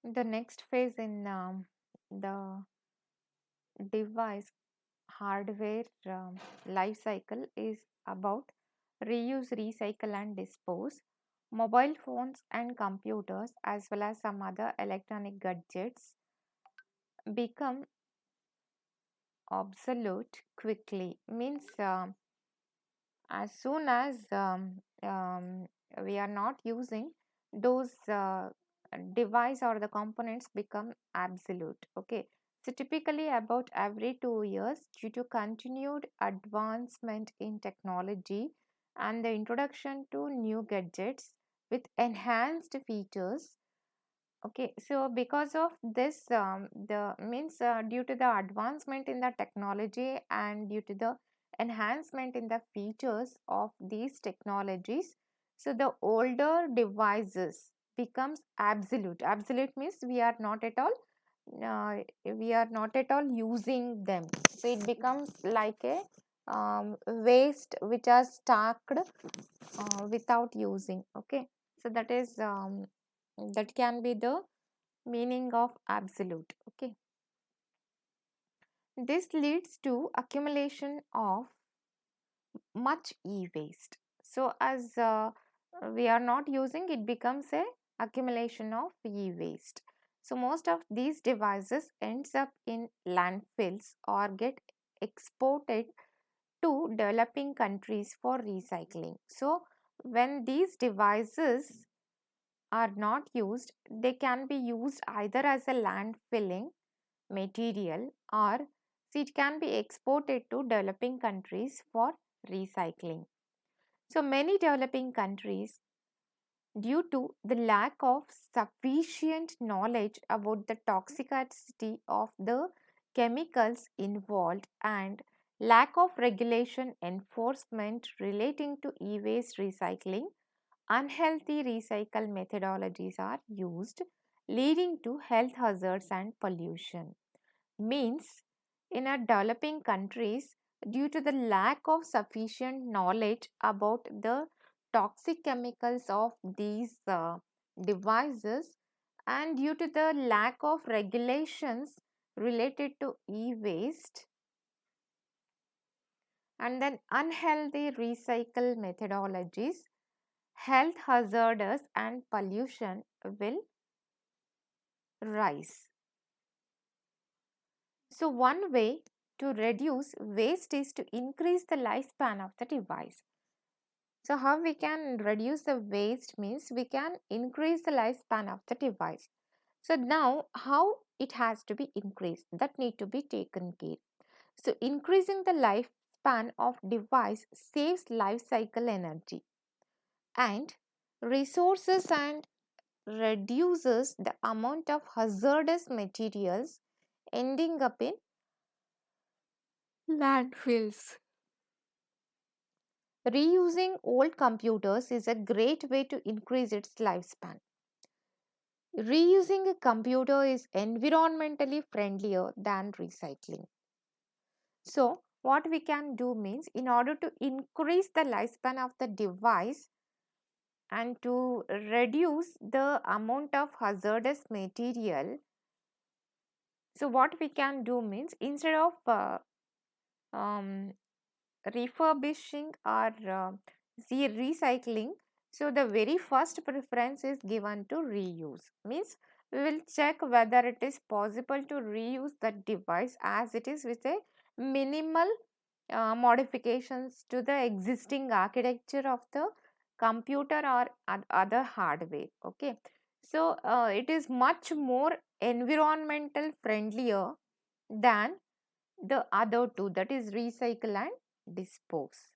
The next phase in the device hardware life cycle is about reuse, recycle, and dispose. Mobile phones and computers, as well as some other electronic gadgets, become obsolete quickly. Means as soon as we are not using those device or the components become absolute. Okay, so typically about every 2 years, due to continued advancement in technology and the introduction to new gadgets with enhanced features. Okay, so because of this, the means due to the advancement in the technology and due to the enhancement in the features of these technologies, so the older devices becomes absolute. Absolute means we are not at all using them. So it becomes like a waste which are stacked without using. Okay, so that can be the meaning of absolute. Okay, this leads to accumulation of much e-waste. So as we are not using, it becomes a accumulation of e-waste. So most of these devices ends up in landfills or get exported to developing countries for recycling. So when these devices are not used, they can be used either as a landfilling material, or it can be exported to developing countries for recycling. So many developing countries, due to the lack of sufficient knowledge about the toxicity of the chemicals involved and lack of regulation enforcement relating to e-waste recycling, unhealthy recycle methodologies are used, leading to health hazards and pollution. Means in our developing countries, due to the lack of sufficient knowledge about the toxic chemicals of these devices, and due to the lack of regulations related to e-waste, and then unhealthy recycle methodologies, health hazards and pollution will rise. So, one way to reduce waste is to increase the lifespan of the device. So, how we can reduce the waste means we can increase the lifespan of the device. So, now how it has to be increased, that need to be taken care. So, increasing the lifespan of device saves life cycle energy and resources and reduces the amount of hazardous materials ending up in landfills. Reusing old computers is a great way to increase its lifespan. Reusing a computer is environmentally friendlier than recycling. So, what we can do means, in order to increase the lifespan of the device and to reduce the amount of hazardous material, so what we can do means, instead of um, refurbishing or recycling, so the very first preference is given to reuse. Means we will check whether it is possible to reuse the device as it is with a minimal modifications to the existing architecture of the computer or other hardware. Okay, so it is much more environmental friendlier than the other two, that is recycle and dispose.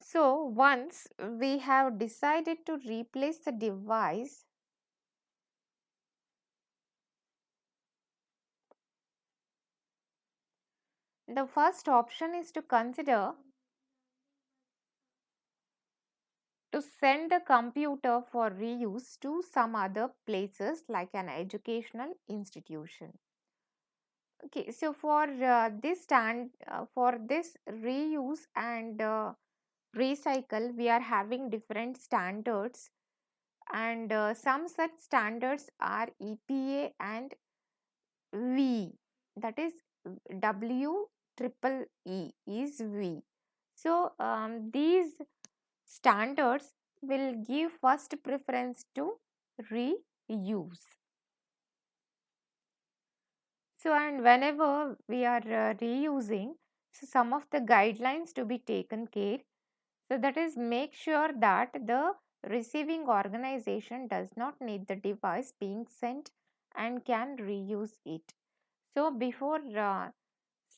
So once we have decided to replace the device, the first option is to consider to send the computer for reuse to some other places like an educational institution. Okay, so for this reuse and recycle, we are having different standards, and some such standards are EPA and V, that is W triple E is V. So these standards will give first preference to reuse. So, and whenever we are reusing, so some of the guidelines to be taken care. So, that is make sure that the receiving organization does not need the device being sent and can reuse it. So, before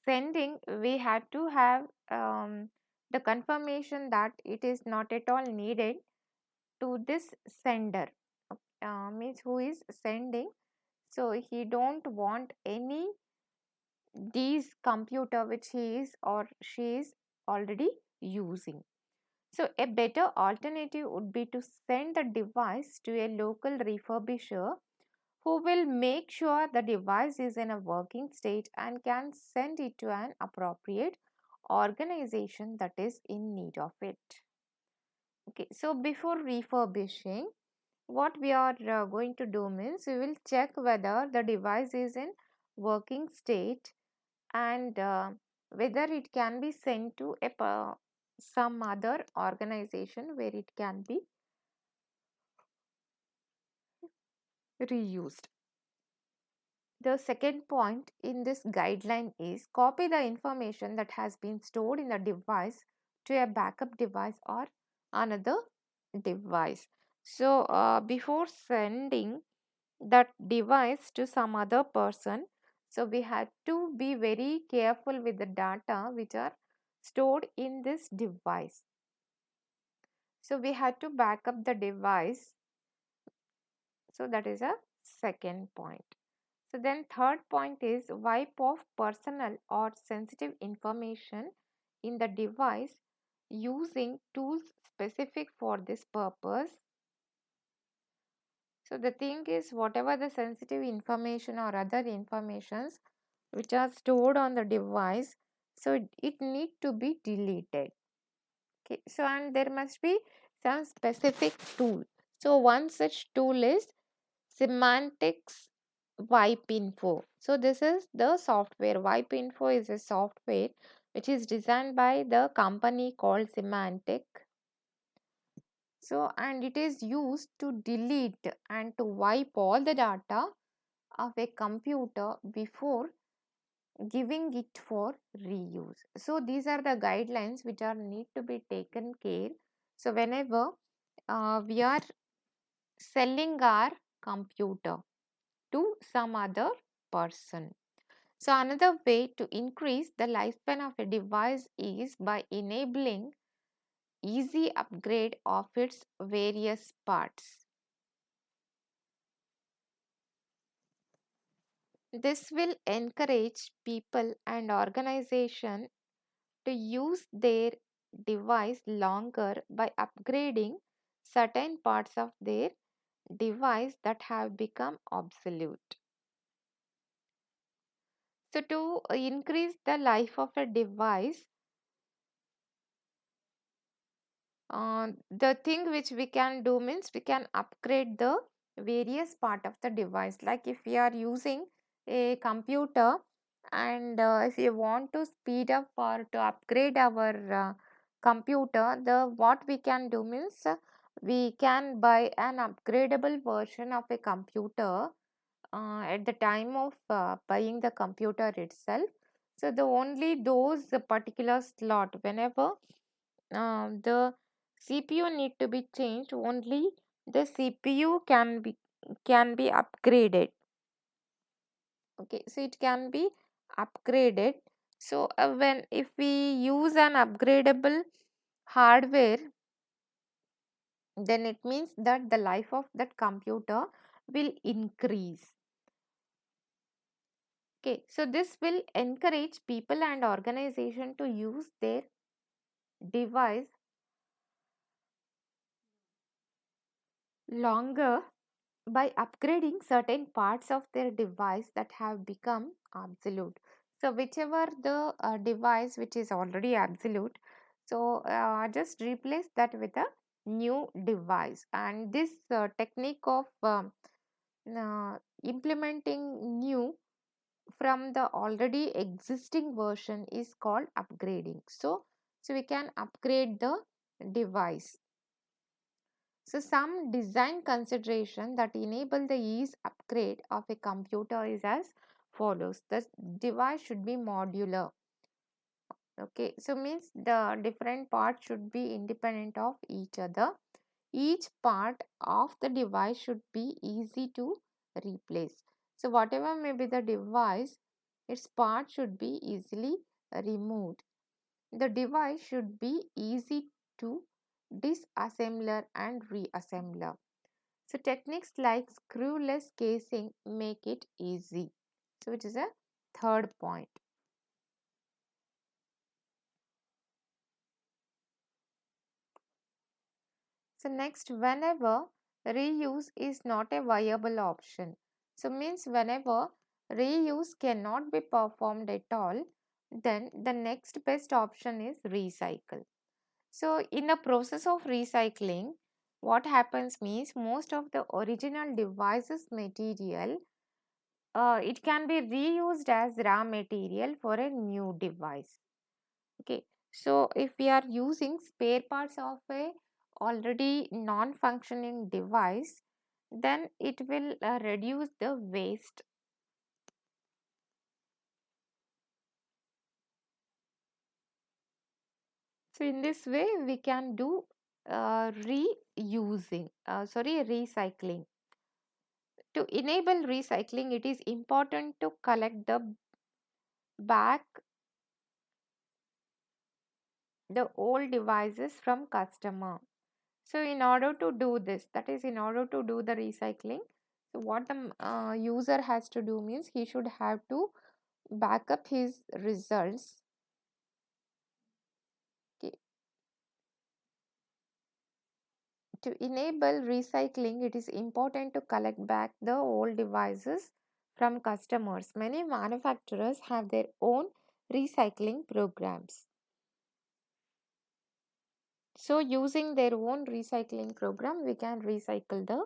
sending, we had to have the confirmation that it is not at all needed to this sender, means who is sending. So, he don't want any these computer which he is or she is already using. So, a better alternative would be to send the device to a local refurbisher who will make sure the device is in a working state and can send it to an appropriate organization that is in need of it. Okay, so before refurbishing, what we are going to do means we will check whether the device is in working state and whether it can be sent to some other organization where it can be reused. The second point in this guideline is copy the information that has been stored in the device to a backup device or another device. So, before sending that device to some other person, so we had to be very careful with the data which are stored in this device. So, we had to back up the device. So, that is a second point. So, then third point is wipe off personal or sensitive information in the device using tools specific for this purpose. So, the thing is whatever the sensitive information or other informations which are stored on the device, so it need to be deleted. Okay, so and there must be some specific tool. So, one such tool is Semantics Wipe Info. So, this is the software. Wipe Info is a software which is designed by the company called Semantic. So, and it is used to delete and to wipe all the data of a computer before giving it for reuse. So, these are the guidelines which are need to be taken care. So, whenever we are selling our computer to some other person. So, another way to increase the lifespan of a device is by enabling easy upgrade of its various parts. This will encourage people and organization to use their device longer by upgrading certain parts of their device that have become obsolete. So, to increase the life of a device, the thing which we can do means we can upgrade the various part of the device. Like if we are using a computer and if you want to speed up or to upgrade our computer, the what we can do means we can buy an upgradable version of a computer at the time of buying the computer itself. So the only those particular slot whenever the CPU need to be changed, only the CPU can be upgraded. Okay, so it can be upgraded. So when if we use an upgradable hardware, then it means that the life of that computer will increase. Okay, so this will encourage people and organization to use their device longer by upgrading certain parts of their device that have become obsolete. So, whichever the device which is already obsolete, So just replace that with a new device. And this technique of implementing new from the already existing version is called upgrading. So we can upgrade the device. So some design consideration that enable the ease upgrade of a computer is as follows. The device should be modular. Okay, so means the different parts should be independent of each other. Each part of the device should be easy to replace. So whatever may be the device, its part should be easily removed. The device should be easy to disassembler and reassembler. So techniques like screwless casing make it easy. So it is a third point. So next, whenever reuse is not a viable option. So means whenever reuse cannot be performed at all, then the next best option is recycle. So in the process of recycling, what happens means most of the original devices material, it can be reused as raw material for a new device. Okay, so if we are using spare parts of a already non-functioning device, then it will reduce the waste. So in this way, we can do recycling. To enable recycling, it is important to collect the back the old devices from customer. So in order to do this, that is in order to do the recycling, so what the user has to do means he should have to back up his results. Okay. To enable recycling, it is important to collect back the old devices from customers. Many manufacturers have their own recycling programs. So using their own recycling program, we can recycle the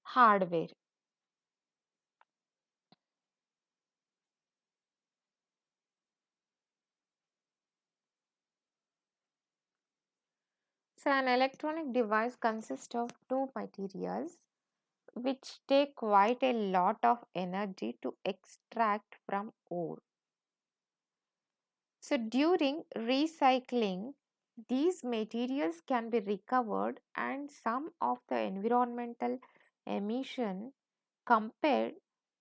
hardware. So an electronic device consists of two materials which take quite a lot of energy to extract from ore. So during recycling, these materials can be recovered and some of the environmental emission compared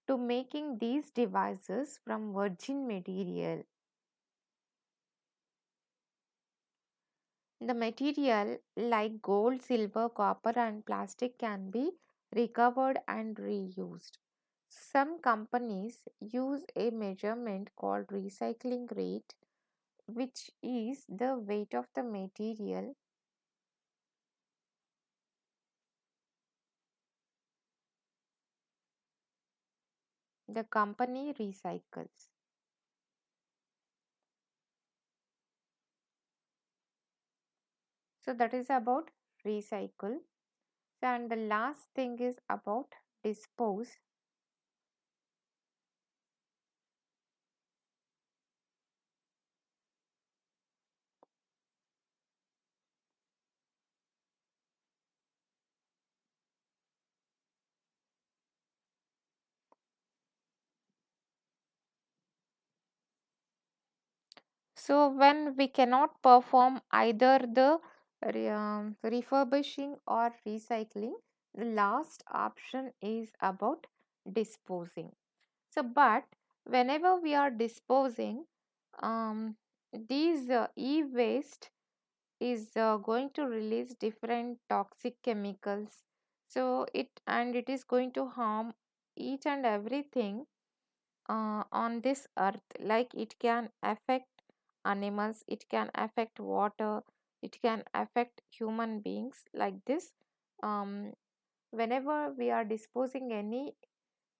to making these devices from virgin material. The material like gold, silver, copper and plastic can be recovered and reused. Some companies use a measurement called recycling rate, which is the weight of the material the company recycles. So that is about recycle. And the last thing is about dispose. So when we cannot perform either the refurbishing or recycling, the last option is about disposing. So, but whenever we are disposing, these e-waste is going to release different toxic chemicals. So it is going to harm each and everything on this earth. Like it can affect animals, it can affect water, it can affect human beings. Like this, um, whenever we are disposing any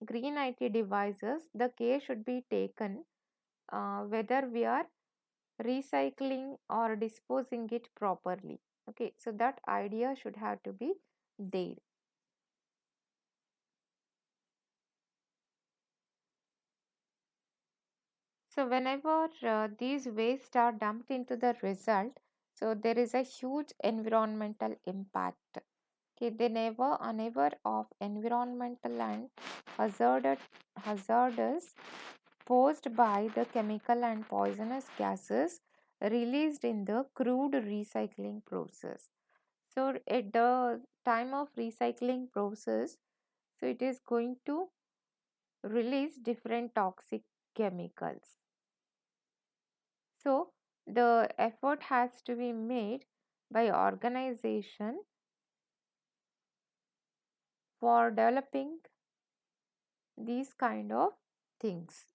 green IT devices, the care should be taken whether we are recycling or disposing it properly. Okay, so that idea should have to be there. So whenever these waste are dumped into the result, so there is a huge environmental impact. Okay, they never unaware of environmental and hazardous hazardous posed by the chemical and poisonous gases released in the crude recycling process. So at the time of recycling process, so it is going to release different toxic chemicals. So the effort has to be made by organization for developing these kind of things.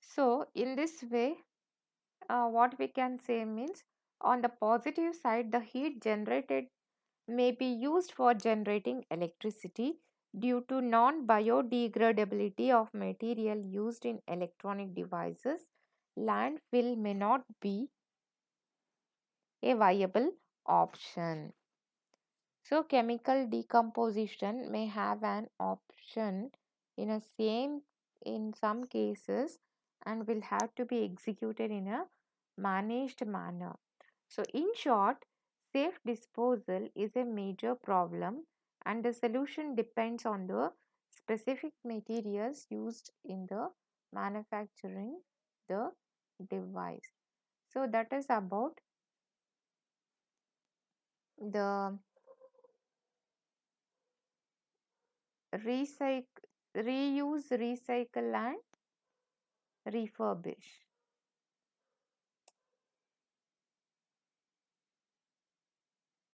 So in this way, what we can say means, on the positive side, the heat generated may be used for generating electricity due to non-biodegradability of material used in electronic devices. Landfill may not be a viable option. So chemical decomposition may have an option in a same in some cases and will have to be executed in a managed manner. So in short, safe disposal is a major problem and the solution depends on the specific materials used in the manufacturing the device. So that is about the recycle, reuse, recycle and refurbish.